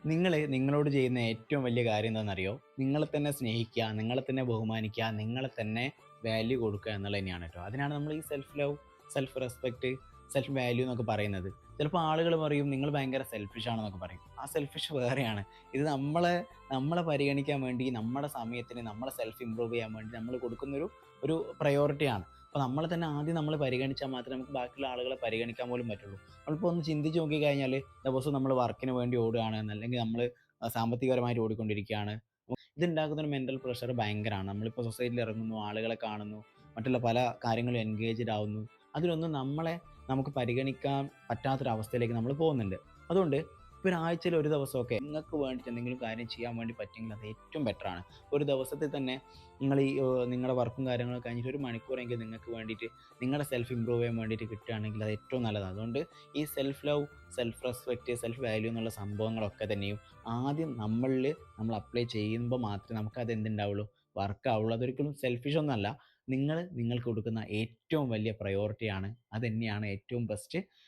നിങ്ങളോട് ചെയ്യുന്ന ഏറ്റവും വലിയ കാര്യം എന്താണെന്നറിയോ? നിങ്ങളെ തന്നെ സ്നേഹിക്കുക, നിങ്ങളെ തന്നെ ബഹുമാനിക്കുക, നിങ്ങളെ തന്നെ വാല്യൂ കൊടുക്കുക എന്നുള്ളത് തന്നെയാണ് ട്ടോ. അതിനാണ് നമ്മൾ ഈ self love, self respect, self value എന്നൊക്കെ പറയുന്നത്. ചിലപ്പോൾ ആളുകൾ പറയും നിങ്ങൾ ഭയങ്കര സെൽഫിഷ് ആണെന്നൊക്കെ പറയും. ആ സെൽഫിഷ് വേറെയാണ്. ഇത് നമ്മളെ പരിഗണിക്കാൻ വേണ്ടി, നമ്മുടെ സമയത്തിന് നമ്മളെ സെൽഫ് ഇംപ്രൂവ് ചെയ്യാൻ വേണ്ടി നമ്മൾ കൊടുക്കുന്നൊരു ഒരു പ്രയോറിറ്റിയാണ്. അപ്പോൾ നമ്മളെ തന്നെ ആദ്യം നമ്മൾ പരിഗണിച്ചാൽ മാത്രമേ നമുക്ക് ബാക്കിയുള്ള ആളുകളെ പരിഗണിക്കാൻ പോലും പറ്റുള്ളൂ. നമ്മളിപ്പോൾ ഒന്ന് ചിന്തിച്ച് നോക്കിക്കഴിഞ്ഞാൽ ദിവസവും നമ്മൾ വർക്കിന് വേണ്ടി ഓടുകയാണ്, അല്ലെങ്കിൽ നമ്മൾ സാമ്പത്തികപരമായിട്ട് ഓടിക്കൊണ്ടിരിക്കുകയാണ്. ഇതുണ്ടാക്കുന്ന ഒരു മെൻ്റൽ പ്രഷർ ഭയങ്കരമാണ്. നമ്മളിപ്പോൾ സൊസൈറ്റിയിൽ ഇറങ്ങുന്നു, ആളുകളെ കാണുന്നു, മറ്റുള്ള പല കാര്യങ്ങളും എൻഗേജ്ഡ് ആവുന്നു. അതിലൊന്നും നമുക്ക് പരിഗണിക്കാൻ പറ്റാത്തൊരവസ്ഥയിലേക്ക് നമ്മൾ പോകുന്നുണ്ട്. അതുകൊണ്ട് ഇപ്പോൾ ഒരാഴ്ചയിൽ ഒരു ദിവസമൊക്കെ നിങ്ങൾക്ക് വേണ്ടിയിട്ട് എന്തെങ്കിലും കാര്യം ചെയ്യാൻ വേണ്ടി പറ്റുമെങ്കിൽ അത് ഏറ്റവും ബെറ്ററാണ്. ഒരു ദിവസത്തിൽ തന്നെ നിങ്ങൾ നിങ്ങളുടെ വർക്കും കാര്യങ്ങളൊക്കെ കഴിഞ്ഞിട്ട് ഒരു മണിക്കൂറെങ്കിലും നിങ്ങൾക്ക് വേണ്ടിയിട്ട് നിങ്ങളുടെ സെൽഫ് ഇമ്പ്രൂവ് ചെയ്യാൻ വേണ്ടിയിട്ട് കിട്ടുകയാണെങ്കിൽ അത് ഏറ്റവും നല്ലതാണ്. അതുകൊണ്ട് ഈ self love, self respect, self value എന്നുള്ള സംഭവങ്ങളൊക്കെ തന്നെയും ആദ്യം നമ്മൾ അപ്ലൈ ചെയ്യുമ്പോൾ മാത്രമേ നമുക്കത് എന്തുണ്ടാവുള്ളൂ, വർക്ക് ആവുള്ളൂ. അതൊരിക്കലും സെൽഫിഷ് ഒന്നല്ല. നിങ്ങൾക്ക് കൊടുക്കുന്ന ഏറ്റവും വലിയ പ്രയോറിറ്റിയാണ്. അത് തന്നെയാണ് ഏറ്റവും ബെസ്റ്റ്.